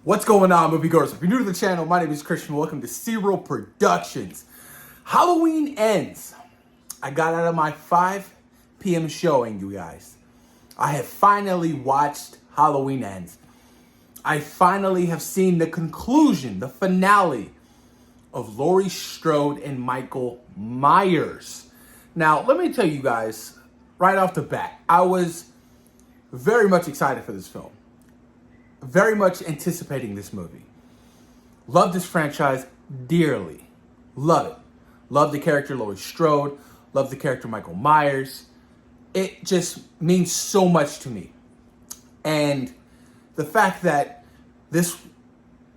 What's going on, moviegoers? If you're new to the channel, my name is Christian. Welcome to Serial Productions. Halloween ends. I got out of my 5 p.m. showing, you guys. I have finally watched Halloween Ends. I finally have seen the conclusion, the finale of Laurie Strode and Michael Myers. Now, let me tell you guys, right off the bat, I was very much excited for this film. Very much anticipating this movie. Love this franchise dearly. Love it. Love the character Laurie Strode. Love the character Michael Myers. It just means so much to me. And the fact that this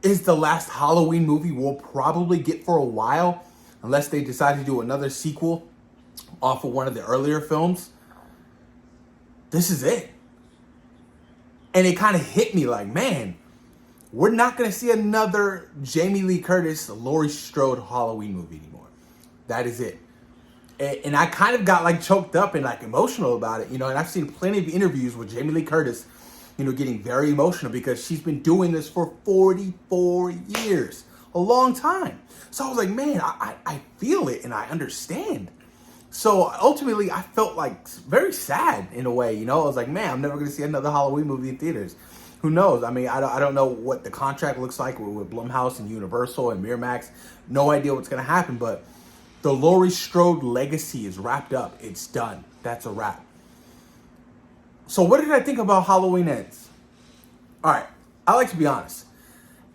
is the last Halloween movie we'll probably get for a while, unless they decide to do another sequel off of one of the earlier films, this is it. And it kind of hit me like, man, we're not going to see another Jamie Lee Curtis, Laurie Strode Halloween movie anymore. That is it. And I kind of got like choked up and like emotional about it, and I've seen plenty of interviews with Jamie Lee Curtis, getting very emotional because she's been doing this for 44 years, a long time. So I was like, man, I feel it and I understand. So ultimately, I felt like very sad in a way, I was like, man, I'm never going to see another Halloween movie in theaters. Who knows? I mean, I don't know what the contract looks like with Blumhouse and Universal and Miramax. No idea what's going to happen, but the Laurie Strode legacy is wrapped up. It's done. That's a wrap. So what did I think about Halloween Ends? All right, I like to be honest.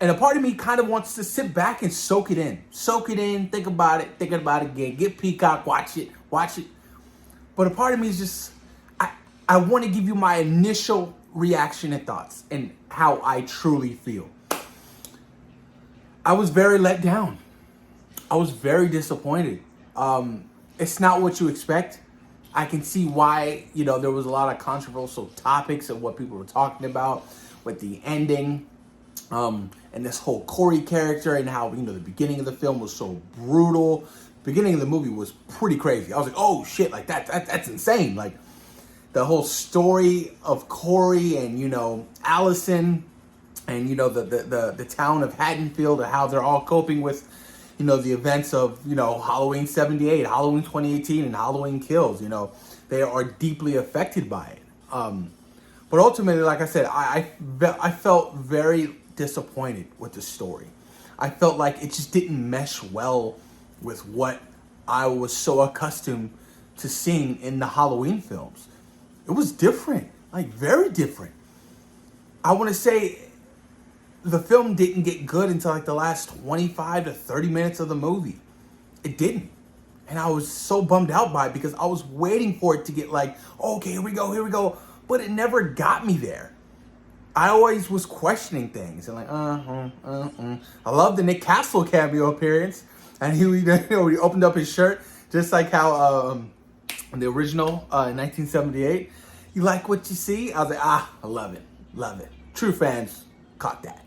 And a part of me kind of wants to sit back and soak it in. Soak it in, think about it again. Get Peacock, watch it. But a part of me is just, I want to give you my initial reaction and thoughts and how I truly feel. I was very let down. I was very disappointed. It's not what you expect. I can see why, there was a lot of controversial topics of what people were talking about with the ending. And this whole Corey character and how, the beginning of the film was so brutal. Beginning of the movie was pretty crazy. I was like, oh shit, like that's insane. Like the whole story of Corey and, Allison and, the town of Haddonfield and how they're all coping with, the events of, Halloween 78, Halloween 2018 and Halloween Kills, they are deeply affected by it. But ultimately, like I said, I felt very disappointed with the story. I felt like it just didn't mesh well with what I was so accustomed to seeing in the Halloween films. It was different, like very different. I want to say the film didn't get good until like the last 25 to 30 minutes of the movie. It didn't. And I was so bummed out by it because I was waiting for it to get like, okay, here we go. But it never got me there. I always was questioning things and like, I love the Nick Castle cameo appearance, and he opened up his shirt just like how in the original in 1978. You like what you see? I was like, I love it. True fans caught that.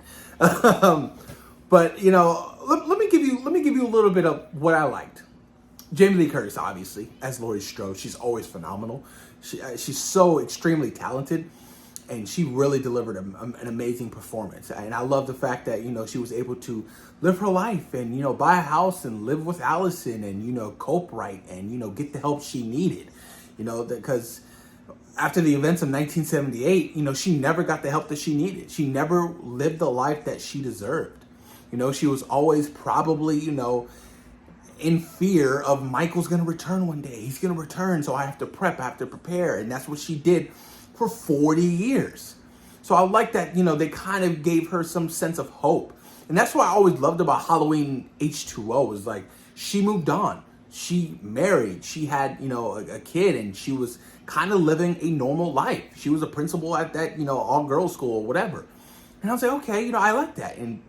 But let me give you a little bit of what I liked. Jamie Lee Curtis, obviously, as Laurie Strode, she's always phenomenal. She's so extremely talented. And she really delivered an amazing performance. And I love the fact that, she was able to live her life and, buy a house and live with Allison and, cope right and, get the help she needed. Because after the events of 1978, she never got the help that she needed. She never lived the life that she deserved. She was always probably, in fear of Michael's going to return one day. He's going to return, so I have to prep, I have to prepare. And that's what she did for 40 years. So I like that, they kind of gave her some sense of hope. And that's what I always loved about Halloween H2O was like, she moved on. She married. She had, a kid, and she was kind of living a normal life. She was a principal at that, all-girls school or whatever. And I was like, okay, I like that. And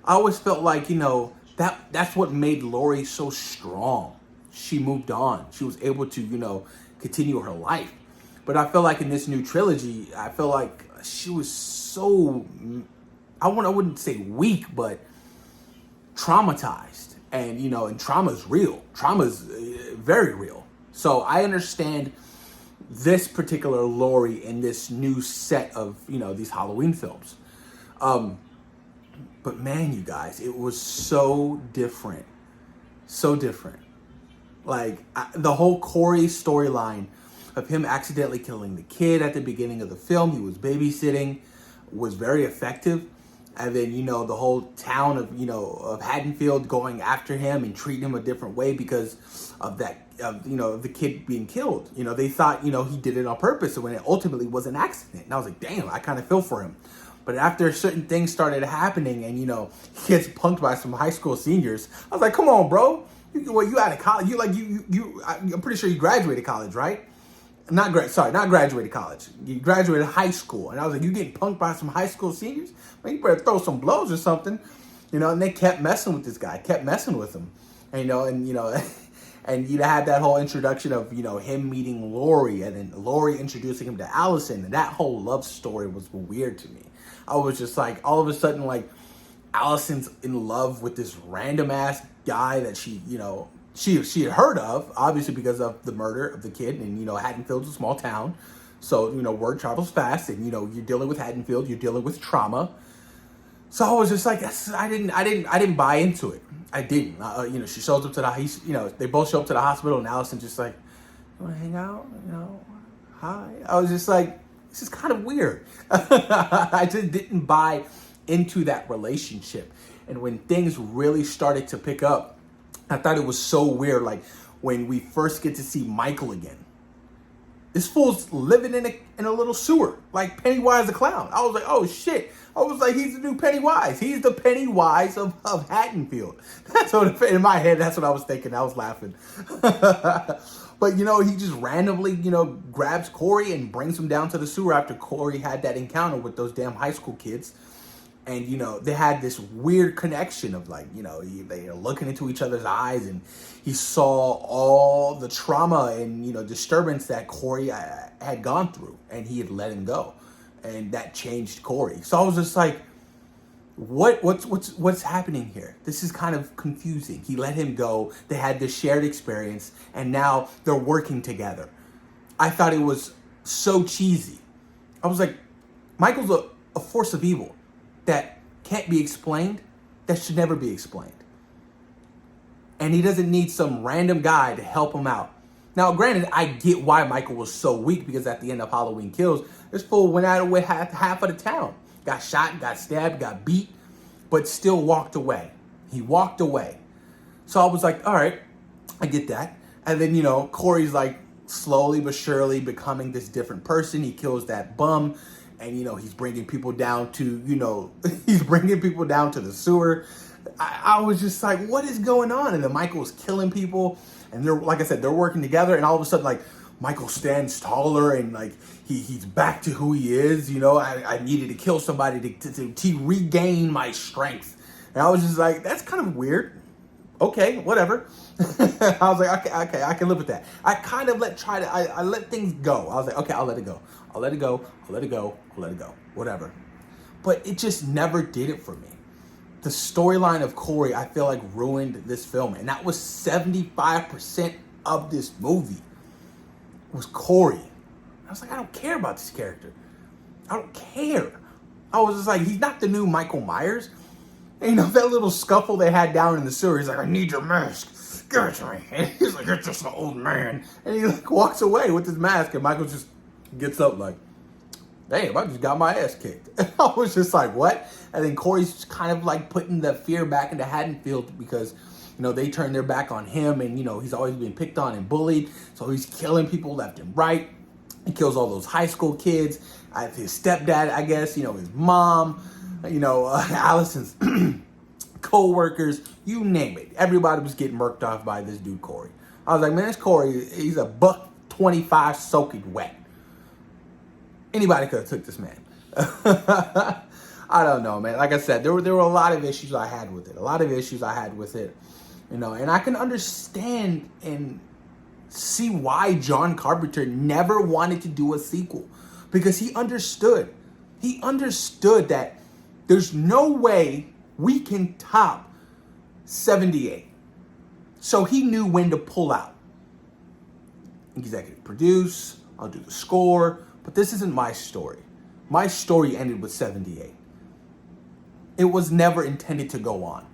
I always felt like, that's what made Laurie so strong. She moved on. She was able to, continue her life. But I feel like in this new trilogy, I feel like she was so, I wouldn't say weak, but traumatized. And, and trauma's real. Trauma's very real. So I understand this particular Laurie in this new set of, these Halloween films. But man, you guys, it was so different. So different. Like the whole Corey storyline of him accidentally killing the kid at the beginning of the film, he was babysitting, was very effective. And then, the whole town of Haddonfield going after him and treating him a different way because of that, of the kid being killed. They thought, he did it on purpose, when it ultimately was an accident. And I was like, damn, I kind of feel for him. But after certain things started happening and, he gets punked by some high school seniors, I was like, come on, bro. You out of college. I'm pretty sure you graduated college, right? Not graduated college. You graduated high school. And I was like, you getting punked by some high school seniors? Man, you better throw some blows or something. And they kept messing with this guy, kept messing with him. And, and you had that whole introduction of, him meeting Lori and then Lori introducing him to Allison. And that whole love story was weird to me. I was just like, all of a sudden, like, Allison's in love with this random ass guy that she had heard of, obviously because of the murder of the kid. And, Haddonfield's a small town. So, word travels fast. And, you're dealing with Haddonfield, you're dealing with trauma. So I was just like, I didn't buy into it. I didn't. She shows up to the, they both show up to the hospital and Allison's just like, you want to hang out? Hi. I was just like, this is kind of weird. I just didn't buy into that relationship. And when things really started to pick up, I thought it was so weird. Like when we first get to see Michael again, this fool's living in a little sewer, like Pennywise the clown. I was like, oh shit. I was like, he's the new Pennywise. He's the Pennywise of Haddonfield. That's what, in my head, that's what I was thinking. I was laughing. But, he just randomly, grabs Corey and brings him down to the sewer after Corey had that encounter with those damn high school kids. And, they had this weird connection of like, they are looking into each other's eyes, and he saw all the trauma and, disturbance that Corey had gone through, and he had let him go. And that changed Corey. So I was just like, what's happening here? This is kind of confusing. He let him go. They had this shared experience, and now they're working together. I thought it was so cheesy. I was like, Michael's a force of evil that can't be explained, that should never be explained. And he doesn't need some random guy to help him out. Now, granted, I get why Michael was so weak, because at the end of Halloween Kills, this fool went out with half of the town. Got shot, got stabbed, got beat, but still walked away. He walked away. So I was like, all right, I get that. And then, Corey's like slowly but surely becoming this different person. He kills that bum, and, he's bringing people down to, he's bringing people down to the sewer. I was just like, what is going on? And then Michael's killing people, and they're, like I said, they're working together, and all of a sudden, like, Michael stands taller, and like he's back to who he is. I needed to kill somebody to regain my strength. And I was just like, that's kind of weird. Okay, whatever. I was like, okay, I can live with that. I kind of I let things go. I was like, okay, I'll let it go. I'll let it go. I'll let it go. I'll let it go. Whatever. But it just never did it for me. The storyline of Corey, I feel like, ruined this film. And that was 75% of this movie. Was Corey. I was like, I don't care about this character. I don't care. I was just like, he's not the new Michael Myers. And, that little scuffle they had down in the sewer, he's like, I need your mask. Give it to me. And he's like, you're just an old man. And he like walks away with his mask, and Michael just gets up like, damn, I just got my ass kicked. And I was just like, what? And then Corey's kind of like putting the fear back into Haddonfield because, they turned their back on him, and, he's always being picked on and bullied. So he's killing people left and right. He kills all those high school kids. His stepdad, I guess, his mom, Allison's co-workers, you name it. Everybody was getting murked off by this dude, Corey. I was like, man, this Corey, he's a $1.25 soaking wet. Anybody could have took this man. I don't know, man. Like I said, there were a lot of issues I had with it. And I can understand and see why John Carpenter never wanted to do a sequel, because he understood that there's no way we can top 78. So he knew when to pull out. Executive produce, I'll do the score, but this isn't my story. My story ended with 78. It was never intended to go on.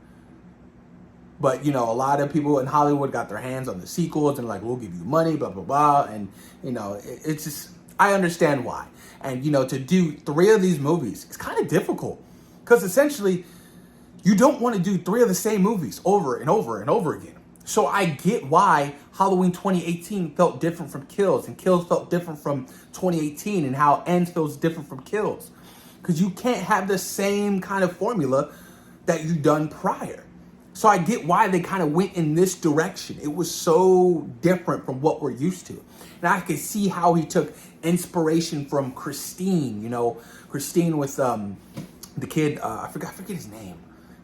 But, you know, a lot of people in Hollywood got their hands on the sequels and like, we'll give you money, blah, blah, blah. And, you know, it's just, I understand why. And, you know, to do 3 of these movies, it's kind of difficult. Because essentially, you don't want to do 3 of the same movies over and over and over again. So I get why Halloween 2018 felt different from Kills, and Kills felt different from 2018, and how Ends feels different from Kills. Because you can't have the same kind of formula that you've done prior. So I get why they kind of went in this direction. It was so different from what we're used to. And I could see how he took inspiration from Christine, you know, Christine with the kid, I forget his name.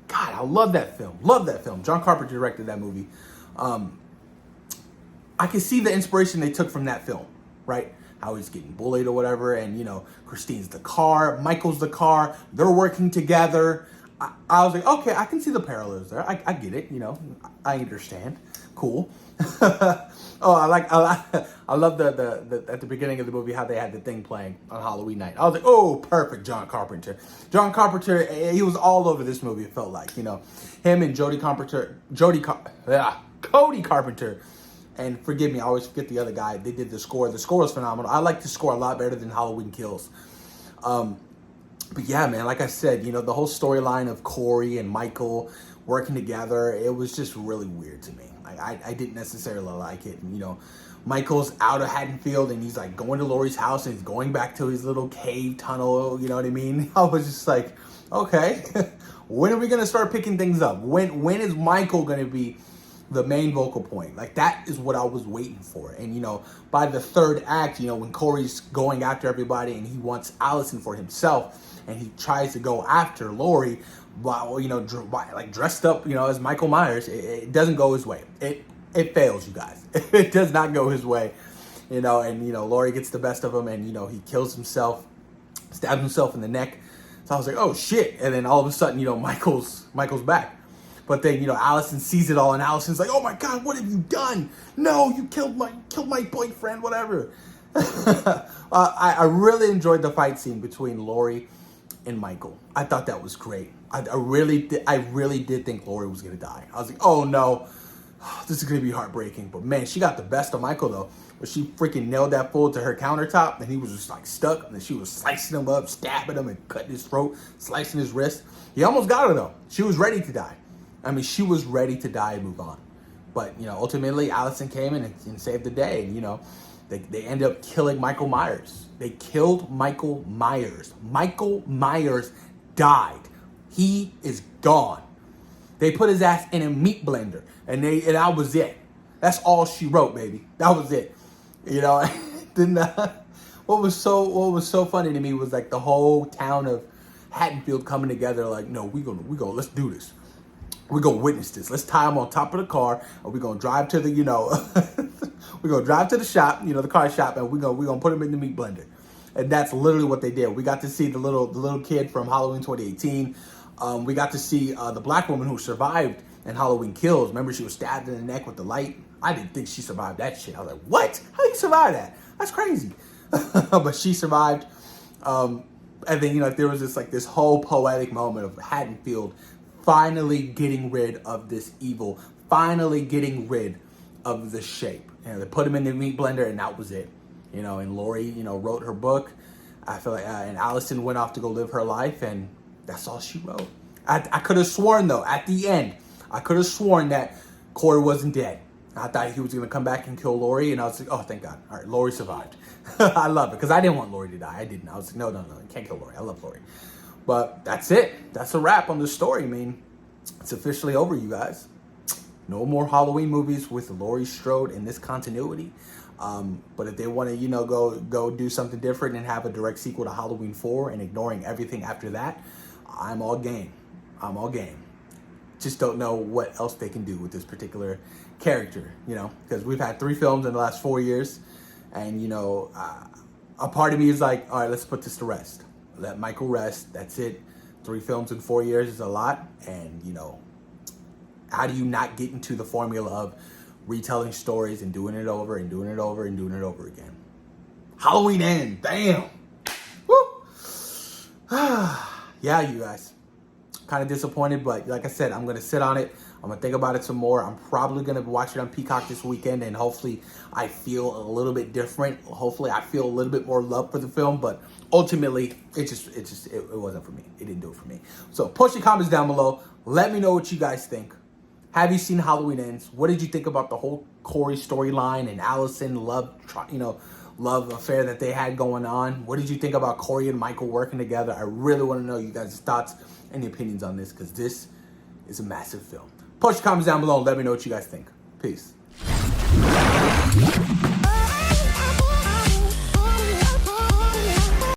God, I love that film. Love that film. John Carpenter directed that movie. I can see the inspiration they took from that film, right? How he's getting bullied or whatever. And, you know, Christine's the car, Michael's the car. They're working together. I was like, okay, I can see the parallels there. I get it, you know. I understand. Cool. I love the at the beginning of the movie how they had the thing playing on Halloween night. I was like, oh, perfect, John Carpenter. John Carpenter, he was all over this movie. It felt like, you know, him and Cody Carpenter, and forgive me, I always forget the other guy. They did the score. The score was phenomenal. I like the score a lot better than Halloween Kills. But yeah, man, like I said, you know, the whole storyline of Corey and Michael working together, it was just really weird to me. Like, I didn't necessarily like it. And, you know, Michael's out of Haddonfield and he's like going to Laurie's house and he's going back to his little cave tunnel, you know what I mean? I was just like, okay, when are we going to start picking things up? When is Michael going to be the main vocal point? Like, that is what I was waiting for. And, you know, by the 3rd act, you know, when Corey's going after everybody and he wants Allison for himself, and he tries to go after Laurie, while, you know, like dressed up, you know, as Michael Myers, it doesn't go his way. It fails, you guys. It does not go his way, you know. And, you know, Laurie gets the best of him, and, you know, he kills himself, stabs himself in the neck. So I was like, oh shit! And then all of a sudden, you know, Michael's back. But then, you know, Allison sees it all, and Allison's like, oh my God, what have you done? No, you killed my boyfriend, whatever. I really enjoyed the fight scene between Laurie and Michael. I thought that was great. I really did think Laurie was gonna die. I was like, oh no, this is gonna be heartbreaking. But man, she got the best of Michael though, where she freaking nailed that fool to her countertop, and he was just like stuck, and then she was slicing him up, stabbing him, and cutting his throat, slicing his wrist. He almost got her though. She was ready to die. I mean, she was ready to die and move on. But, you know, ultimately Allison came in and saved the day, and, you know, they ended up killing Michael Myers. They killed Michael Myers. Michael Myers died. He is gone. They put his ass in a meat blender, and that was it. That's all she wrote, baby. That was it. You know, then what was so funny to me was like the whole town of Haddonfield coming together. Like, no, we go. Let's do this. We're going to witness this. Let's tie him on top of the car, and we're going to drive to the, you know, we're going to drive to the shop, you know, the car shop, and we're going to put him in the meat blender. And that's literally what they did. We got to see the little kid from Halloween 2018. We got to see the black woman who survived in Halloween Kills. Remember, she was stabbed in the neck with the light? I didn't think she survived that shit. I was like, what? How do you survive that? That's crazy. But she survived. And then, you know, there was this whole poetic moment of Haddonfield finally getting rid of this evil, finally getting rid of the shape. You know, they put him in the meat blender, and that was it. You know, and Laurie, you know, wrote her book. I feel like, and Allison went off to go live her life, and that's all she wrote. I could have sworn, though, at the end, I could have sworn that Corey wasn't dead. I thought he was going to come back and kill Laurie, and I was like, oh, thank God. All right, Laurie survived. I love it, because I didn't want Laurie to die. I didn't. I was like, no, you can't kill Laurie. I love Laurie. But that's it. That's a wrap on the story. I mean, it's officially over, you guys. No more Halloween movies with Laurie Strode in this continuity. But if they want to, you know, go do something different and have a direct sequel to Halloween 4 and ignoring everything after that, I'm all game. I'm all game. Just don't know what else they can do with this particular character, you know, because we've had 3 films in the last 4 years. And, you know, a part of me is like, all right, let's put this to rest. Let Michael rest. That's it. 3 films in 4 years is a lot. And, you know, how do you not get into the formula of retelling stories and doing it over and doing it over and doing it over again? Halloween Ends. Damn. Woo. Yeah, you guys. kind of disappointed, but like I said, I'm gonna sit on it. I'm gonna think about it some more. I'm probably gonna watch it on Peacock this weekend, and hopefully I feel a little bit different. Hopefully I feel a little bit more love for the film, but ultimately it wasn't for me. It didn't do it for me. So post your comments down below. Let me know what you guys think. Have you seen Halloween Ends? What did you think about the whole Corey storyline and Allison love affair that they had going on? What did you think about Corey and Michael working together? I really want to know you guys' thoughts and opinions on this, because this is a massive film. Post your comments down below and let me know what you guys think. Peace.